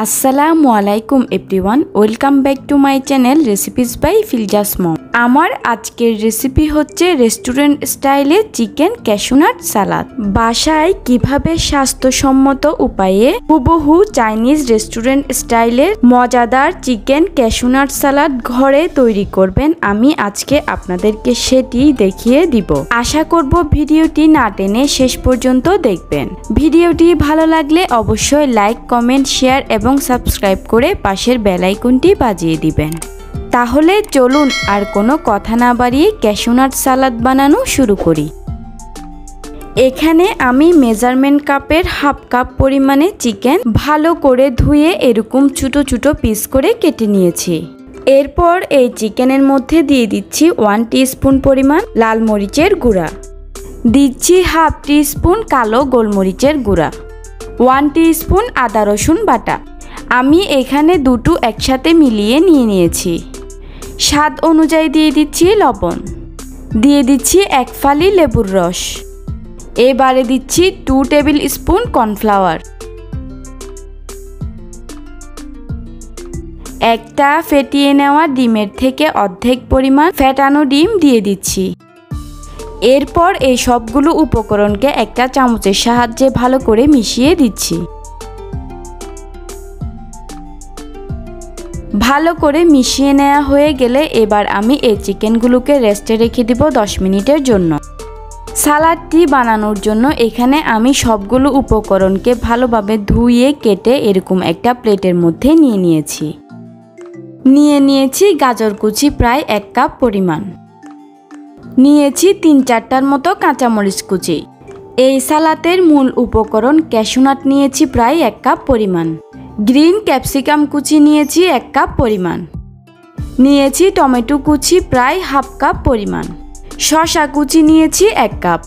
আসসালামু আলাইকুম everyone, welcome back to my channel recipes by Filza's mom. আমার আজকের রেসিপি হচ্ছে রেস্টুরেন্ট স্টাইলে চিকেন ক্যাশনাট সালাদ। বাসায় কিভাবে স্বাস্থ্যসম্মত উপায়ে হুবহু চাইনিজ রেস্টুরেন্ট স্টাইলের মজাদার চিকেন ক্যাশনাট সালাদ ঘরে তৈরি করবেন, আমি আজকে আপনাদেরকে সেটি দেখিয়ে দিব। আশা করব ভিডিওটি না টেনে শেষ পর্যন্ত দেখবেন। ভিডিওটি ভালো লাগলে অবশ্যই লাইক, কমেন্ট, শেয়ার এবং সাবস্ক্রাইব করে পাশের বেল আইকনটি বাজিয়ে দিবেন। তাহলে চলুন আর কোনো কথা না বাড়িয়ে ক্যাশনাট সালাদ বানানো শুরু করি। এখানে আমি মেজারমেন্ট কাপের হাফ কাপ পরিমাণে চিকেন ভালো করে ধুয়ে এরকম ছোট ছোট পিস করে কেটে নিয়েছি। এরপর এই চিকেনের মধ্যে দিয়ে দিচ্ছি 1 টিস্পুন পরিমাণ লাল মরিচের গুঁড়া, দিচ্ছি হাফ টিস্পুন কালো গোলমরিচের গুঁড়া, 1 টিস্পুন আদা রসুন বাটা। আমি এখানে দুটো একসাথে মিলিয়ে নিয়েছি। স্বাদ অনুযায়ী দিয়ে দিচ্ছি লবণ, দিয়ে দিচ্ছি 1 ফালি লেবুর রস, এবারে দিচ্ছি 2 টেবিল স্পুন কর্নফ্লাওয়ার, একটা ফেটিয়ে নেওয়া ডিমের থেকে অর্ধেক পরিমাণ ফেটানো ডিম দিয়ে দিচ্ছি। এরপর এই সবগুলো উপকরণকে একটা চামচের সাহায্যে ভালো করে মিশিয়ে দিচ্ছি। ভালো করে মিশিয়ে নেওয়া হয়ে গেলে এবার আমি এই চিকেনগুলোকে রেস্টে রেখে দিব 10 মিনিটের জন্য। সালাদটি বানানোর জন্য এখানে আমি সবগুলো উপকরণকে ভালোভাবে ধুয়ে কেটে এরকম একটা প্লেটের মধ্যে নিয়েছি গাজর কুচি প্রায় 1 কাপ পরিমাণ, নিয়েছি 3-4টার মতো কাঁচামরিচ কুচি। এই সালাদের মূল উপকরণ ক্যাশনাট নিয়েছি প্রায় 1 কাপ পরিমাণ, গ্রিন ক্যাপসিকাম কুচি নিয়েছি 1 কাপ পরিমাণ, নিয়েছি টমেটো কুচি প্রায় হাফ কাপ পরিমাণ, শসা কুচি নিয়েছি 1 কাপ।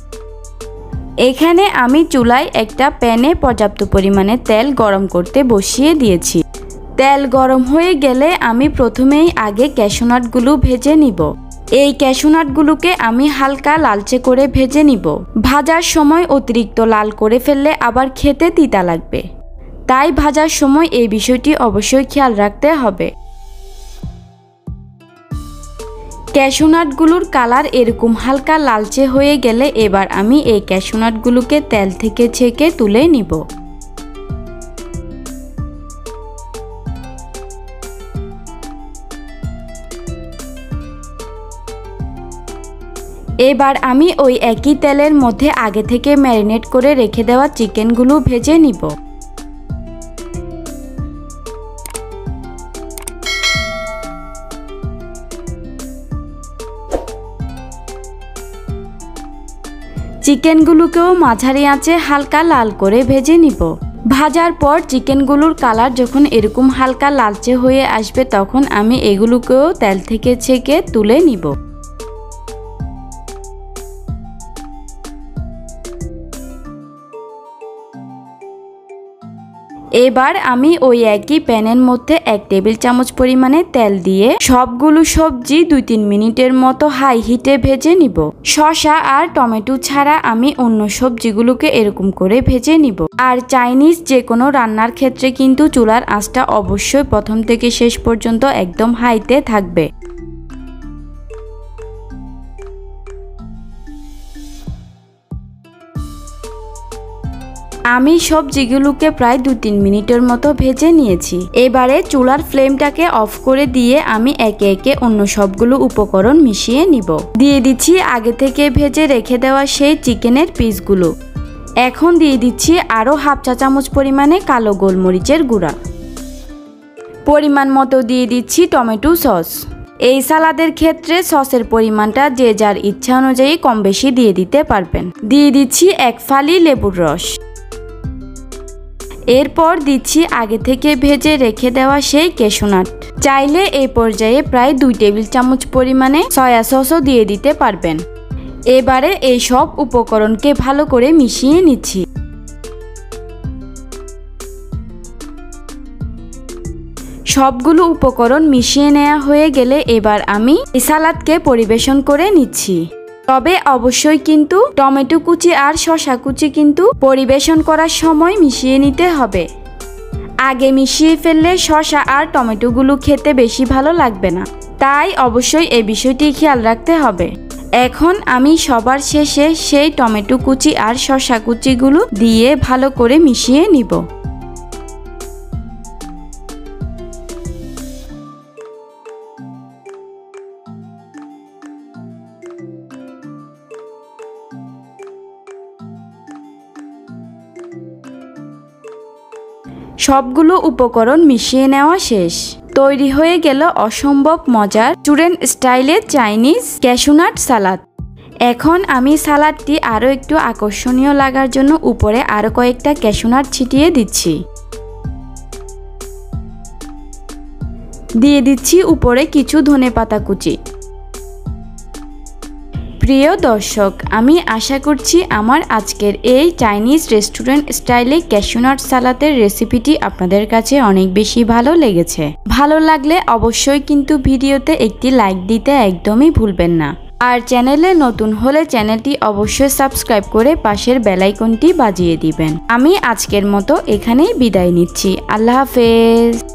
এখানে আমি চুলায় একটা প্যানে পর্যাপ্ত পরিমাণে তেল গরম করতে বসিয়ে দিয়েছি। তেল গরম হয়ে গেলে আমি প্রথমেই আগে ক্যাশনাটগুলো ভেজে নিব। এই ক্যাশনাটগুলোকে আমি হালকা লালচে করে ভেজে নিব। ভাজার সময় অতিরিক্ত লাল করে ফেললে আবার খেতে তিতা লাগবে, তাই ভাজার সময় এই বিষয়টি অবশ্যই খেয়াল রাখতে হবে। ক্যাশনাটগুলোর কালার এরকম হালকা লালচে হয়ে গেলে এবার আমি এই ক্যাশনাটগুলোকে তেল থেকে ছেঁকে তুলে নিব। এবার আমি ওই একই তেলের মধ্যে আগে থেকে ম্যারিনেট করে রেখে দেওয়া চিকেনগুলো ভেজে নিব। চিকেনগুলোকেও মাঝারি আঁচে হালকা লাল করে ভেজে নিব। ভাজার পর চিকেনগুলোর কালার যখন এরকম হালকা লালচে হয়ে আসবে তখন আমি এগুলোকেও তেল থেকে ছেঁকে তুলে নিব। এবার আমি ওই একই প্যানের মধ্যে 1 টেবিল চামচ পরিমাণে তেল দিয়ে সবগুলো সবজি 2-3 মিনিটের মতো হাই হিটে ভেজে নিব। শসা আর টমেটো ছাড়া আমি অন্য সবজিগুলোকে এরকম করে ভেজে নিব। আর চাইনিজ যে কোনো রান্নার ক্ষেত্রে কিন্তু চুলার আঁচটা অবশ্যই প্রথম থেকে শেষ পর্যন্ত একদম হাইতে থাকবে। আমি সবজিগুলোকে প্রায় 2-3 মিনিটের মতো ভেজে নিয়েছি। এবারে চুলার ফ্লেমটাকে অফ করে দিয়ে আমি একে একে অন্য সবগুলো উপকরণ মিশিয়ে নিব। দিয়ে দিচ্ছি আগে থেকে ভেজে রেখে দেওয়া সেই চিকেনের পিসগুলো। এখন দিয়ে দিচ্ছি আরও হাফ চা চামচ পরিমাণে কালো গোলমরিচের গুঁড়া, পরিমাণ মতো দিয়ে দিচ্ছি টমেটো সস। এই সালাদের ক্ষেত্রে সসের পরিমাণটা যে যার ইচ্ছা অনুযায়ী কম বেশি দিয়ে দিতে পারবেন। দিয়ে দিচ্ছি 1 ফালি লেবুর রস। এরপর দিচ্ছি আগে থেকে ভেজে রেখে দেওয়া সেই ক্যাশনাট। চাইলে এই পর্যায়ে প্রায় 2 টেবিল চামচ পরিমাণে সয়া সসও দিয়ে দিতে পারবেন। এবারে এই সব উপকরণকে ভালো করে মিশিয়ে নিচ্ছি। সবগুলো উপকরণ মিশিয়ে নেওয়া হয়ে গেলে এবার আমি এই সালাদকে পরিবেশন করে নিচ্ছি। তবে অবশ্যই কিন্তু টমেটো কুচি আর শসা কুচি কিন্তু পরিবেশন করার সময় মিশিয়ে নিতে হবে। আগে মিশিয়ে ফেললে শসা আর টমেটোগুলো খেতে বেশি ভালো লাগবে না, তাই অবশ্যই এই বিষয়টি খেয়াল রাখতে হবে। এখন আমি সবার শেষে সেই টমেটো কুচি আর শসা কুচিগুলো দিয়ে ভালো করে মিশিয়ে নিব। সবগুলো উপকরণ মিশিয়ে নেওয়া শেষ। তৈরি হয়ে গেল অসম্ভব মজার রেস্টুরেন্ট স্টাইলের চাইনিজ ক্যাশনাট সালাদ। এখন আমি সালাদটি আরও একটু আকর্ষণীয় লাগার জন্য উপরে আরও কয়েকটা ক্যাশনাট ছিটিয়ে দিচ্ছি। দিয়ে দিচ্ছি উপরে কিছু ধনেপাতা কুচি। প্রিয় দর্শক, আমি আশা করছি আমার আজকের এই চাইনিজ রেস্টুরেন্ট স্টাইলে ক্যাশনাট সালাদের রেসিপিটি আপনাদের কাছে অনেক বেশি ভালো লেগেছে। ভালো লাগলে অবশ্যই কিন্তু ভিডিওতে একটি লাইক দিতে একদমই ভুলবেন না। আর চ্যানেলে নতুন হলে চ্যানেলটি অবশ্যই সাবস্ক্রাইব করে পাশের বেল আইকনটি বাজিয়ে দিবেন। আমি আজকের মতো এখানেই বিদায় নিচ্ছি। আল্লাহ হাফেজ।